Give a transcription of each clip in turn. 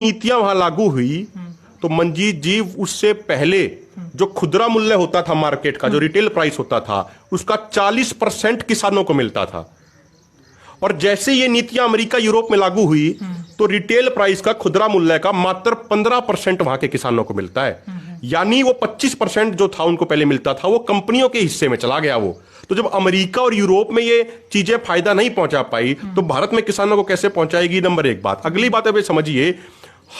नीतियां वहां लागू हुई तो मंजीत जी उससे पहले जो खुदरा मूल्य होता था मार्केट का, जो रिटेल प्राइस होता था, उसका 40% किसानों को मिलता था। और जैसे ये नीतियां अमेरिका यूरोप में लागू हुई तो रिटेल प्राइस का, खुदरा मूल्य का मात्र 15% वहां के किसानों को मिलता है। यानी वो 25% जो था उनको पहले मिलता था वो कंपनियों के हिस्से में चला गया वो। तो जब अमेरिका और यूरोप में ये चीजें फायदा नहीं पहुंचा पाई तो भारत में किसानों को कैसे पहुंचाएगी? नंबर एक बात। अगली बात है, समझिए,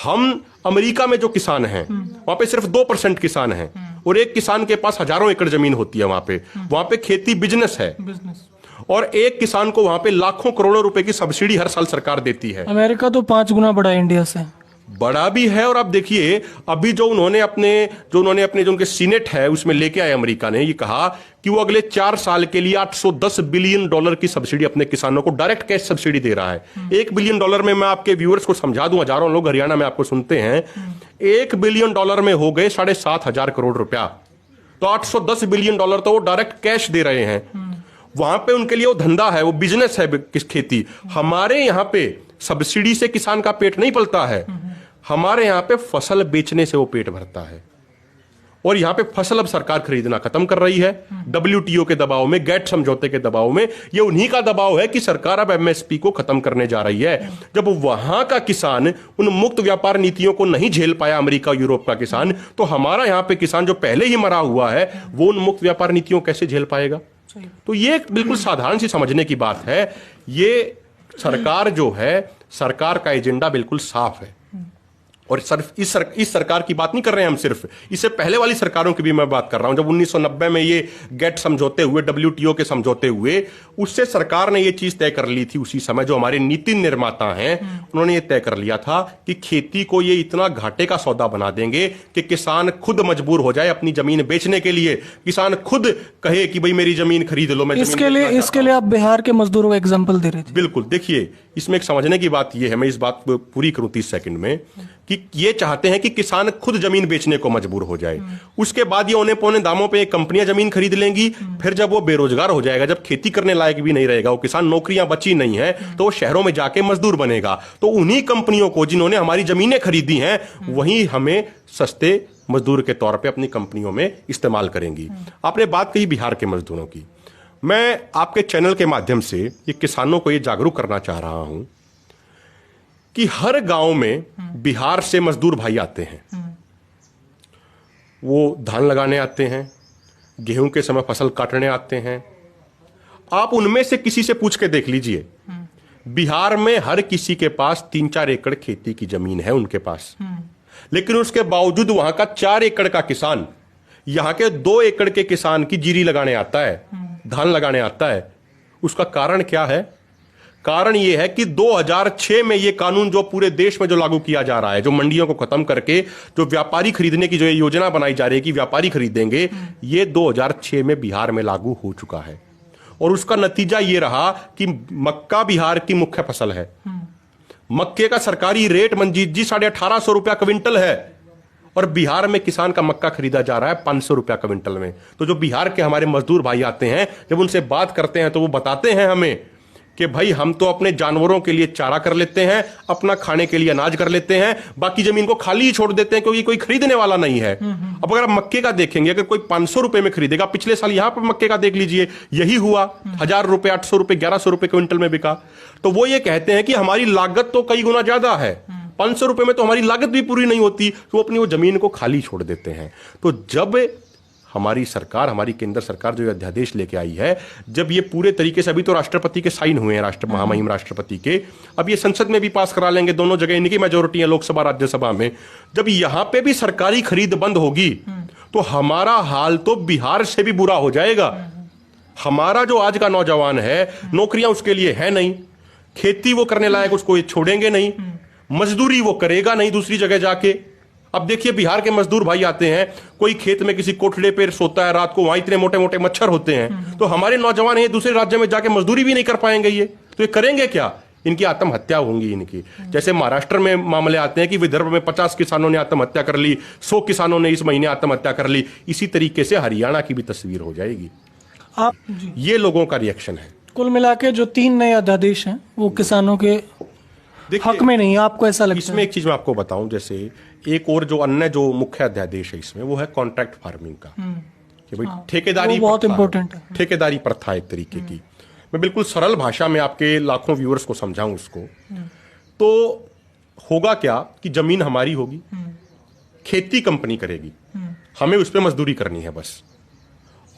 हम अमेरिका में जो किसान हैं वहां पे सिर्फ 2% किसान हैं और एक किसान के पास हजारों एकड़ जमीन होती है। वहां पे खेती बिजनेस है और एक किसान को वहां पे लाखों करोड़ों रुपए की सब्सिडी हर साल सरकार देती है। अमेरिका तो 5 गुना बड़ा है इंडिया से। बड़ा भी है। और आप देखिए अभी जो उन्होंने अपने जो उनके सीनेट है उसमें लेके आए, अमेरिका ने ये कहा कि वो अगले 4 साल के लिए $810 बिलियन की सब्सिडी अपने किसानों को डायरेक्ट कैश सब्सिडी दे रहा है। $1 बिलियन में मैं आपके व्यूअर्स को समझा दूं, हजारों लोग हरियाणा में आपको सुनते हैं, $1 बिलियन में हो गए 7,500 करोड़ रुपया। तो $810 बिलियन तो वो डायरेक्ट कैश दे रहे हैं। वहां पे उनके लिए वो धंधा है, वो बिजनेस है खेती। हमारे यहां पे सब्सिडी से किसान का पेट नहीं पलता है, हमारे यहां पे फसल बेचने से वो पेट भरता है। और यहां पे फसल अब सरकार खरीदना खत्म कर रही है WTO के दबाव में, गैट समझौते के दबाव में। ये उन्हीं का दबाव है कि सरकार अब MSP को खत्म करने जा रही है। जब वहां का किसान उन मुक्त व्यापार नीतियों को नहीं झेल पाया, अमेरिका यूरोप का किसान, तो हमारा यहां पे किसान जो पहले ही मरा हुआ है वो उन मुक्त व्यापार नीतियों कैसे झेल पाएगा? तो ये बिल्कुल साधारण सी समझने की बात है। ये सरकार जो है, सरकार का एजेंडा बिल्कुल साफ है। और सिर्फ इस सरकार की बात नहीं कर रहे हैं हम, सिर्फ इससे पहले वाली सरकारों की भी मैं बात कर रहा हूं। जब 1990 में ये गेट समझौते हुए, WTO के समझौते हुए, उससे सरकार ने ये चीज तय कर ली थी उसी समय। जो हमारे नीति निर्माता हैं उन्होंने ये तय कर लिया था कि खेती को ये इतना घाटे का सौदा बना देंगे कि किसान खुद मजबूर हो जाए अपनी जमीन बेचने के लिए। किसान खुद कहे कि भाई मेरी जमीन खरीद लो। मैं इसके लिए आप बिहार के मजदूरों को एग्जाम्पल दे रहे थे। बिल्कुल। देखिए इसमें एक समझने की बात यह है, मैं इस बात को पूरी करूं 30 सेकंड में, कि ये चाहते हैं कि किसान खुद जमीन बेचने को मजबूर हो जाए। उसके बाद ये औने पौने दामों पे कंपनियां जमीन खरीद लेंगी। फिर जब वो बेरोजगार हो जाएगा, जब खेती करने लायक भी नहीं रहेगा, वो किसान, नौकरियां बची नहीं है, तो वो शहरों में जाके मजदूर बनेगा। तो उन्हीं कंपनियों को जिन्होंने हमारी जमीनें खरीदी हैं वही हमें सस्ते मजदूर के तौर पर अपनी कंपनियों में इस्तेमाल करेंगी। आपने बात कही बिहार के मजदूरों की। मैं आपके चैनल के माध्यम से ये किसानों को ये जागरूक करना चाह रहा हूं कि हर गांव में बिहार से मजदूर भाई आते हैं। वो धान लगाने आते हैं, गेहूं के समय फसल काटने आते हैं। आप उनमें से किसी से पूछ के देख लीजिए, बिहार में हर किसी के पास 3-4 एकड़ खेती की जमीन है उनके पास। लेकिन उसके बावजूद वहां का 4 एकड़ का किसान यहां के 2 एकड़ के किसान की जीरी लगाने आता है, धान लगाने आता है। उसका कारण क्या है? कारण यह है कि 2006 में यह कानून जो पूरे देश में जो लागू किया जा रहा है, जो मंडियों को खत्म करके जो व्यापारी खरीदने की जो योजना बनाई जा रही है कि व्यापारी खरीदेंगे, ये 2006 में बिहार में लागू हो चुका है। और उसका नतीजा यह रहा कि मक्का बिहार की मुख्य फसल है। मक्के का सरकारी रेट मंजीत जी 1850 रुपया क्विंटल है और बिहार में किसान का मक्का खरीदा जा रहा है 500 रुपया क्विंटल में। तो जो बिहार के हमारे मजदूर भाई आते हैं, जब उनसे बात करते हैं तो वो बताते हैं हमें कि भाई हम तो अपने जानवरों के लिए चारा कर लेते हैं, अपना खाने के लिए अनाज कर लेते हैं, बाकी जमीन को खाली ही छोड़ देते हैं क्योंकि कोई खरीदने वाला नहीं है। अब अगर आप मक्के का देखेंगे, अगर कोई 500 रुपए में खरीदेगा, पिछले साल यहां पर मक्के का देख लीजिए, यही हुआ, 1000 रुपए, 800 रुपए, 1100 रुपए क्विंटल में बिका। तो वो ये कहते हैं कि हमारी लागत तो कई गुना ज्यादा है, 500 रुपए में तो हमारी लागत भी पूरी नहीं होती, तो वो अपनी वो जमीन को खाली छोड़ देते हैं। तो जब हमारी सरकार, हमारी केंद्र सरकार जो अध्यादेश लेके आई है, जब ये पूरे तरीके से, अभी तो राष्ट्रपति के साइन हुए हैं, महामहिम राष्ट्रपति के, अब ये संसद में भी पास करा लेंगे, दोनों जगह इनकी मेजोरिटी है, लोकसभा राज्यसभा में। जब यहां पे भी सरकारी खरीद बंद होगी तो हमारा हाल तो बिहार से भी बुरा हो जाएगा। हमारा जो आज का नौजवान है, नौकरियां उसके लिए है नहीं, खेती वो करने लायक उसको ये छोड़ेंगे नहीं, मजदूरी वो करेगा नहीं दूसरी जगह जाके। अब देखिए बिहार के मजदूर भाई आते हैं, कोई खेत में किसी कोठड़े पे सोता है रात को, वहां इतने मोटे मोटे मच्छर होते हैं, तो हमारे नौजवान ये दूसरे राज्य में जाके मजदूरी भी नहीं कर पाएंगे। ये तो ये करेंगे क्या? इनकी आत्महत्या होंगी इनकी। जैसे महाराष्ट्र में मामले आते हैं कि विदर्भ में 50 किसानों ने आत्महत्या कर ली, 100 किसानों ने इस महीने आत्महत्या कर ली। इसी तरीके से हरियाणा की भी तस्वीर हो जाएगी। ये लोगों का रिएक्शन है। कुल मिला के जो 3 नए अध्यादेश हैं वो किसानों के देखिए, हक में नहीं है, आपको ऐसा लगता इसमें है? एक चीज मैं आपको बताऊं, जैसे एक और जो अन्य जो मुख्य अध्यादेश है इसमें, वो है कॉन्ट्रैक्ट फार्मिंग का, कि भाई ठेकेदारी वो बहुत प्रथा है, important है। ठेकेदारी प्रथा एक तरीके की। मैं बिल्कुल सरल भाषा में आपके लाखों व्यूअर्स को समझाऊं इसको, तो होगा क्या कि जमीन हमारी होगी, खेती कंपनी करेगी, हमें उस पर मजदूरी करनी है बस,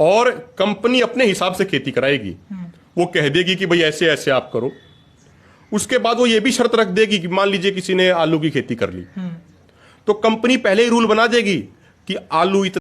और कंपनी अपने हिसाब से खेती कराएगी। वो कह देगी कि भाई ऐसे ऐसे आप करो। उसके बाद वो ये भी शर्त रख देगी कि मान लीजिए किसी ने आलू की खेती कर ली, तो कंपनी पहले ही रूल बना देगी कि आलू इतना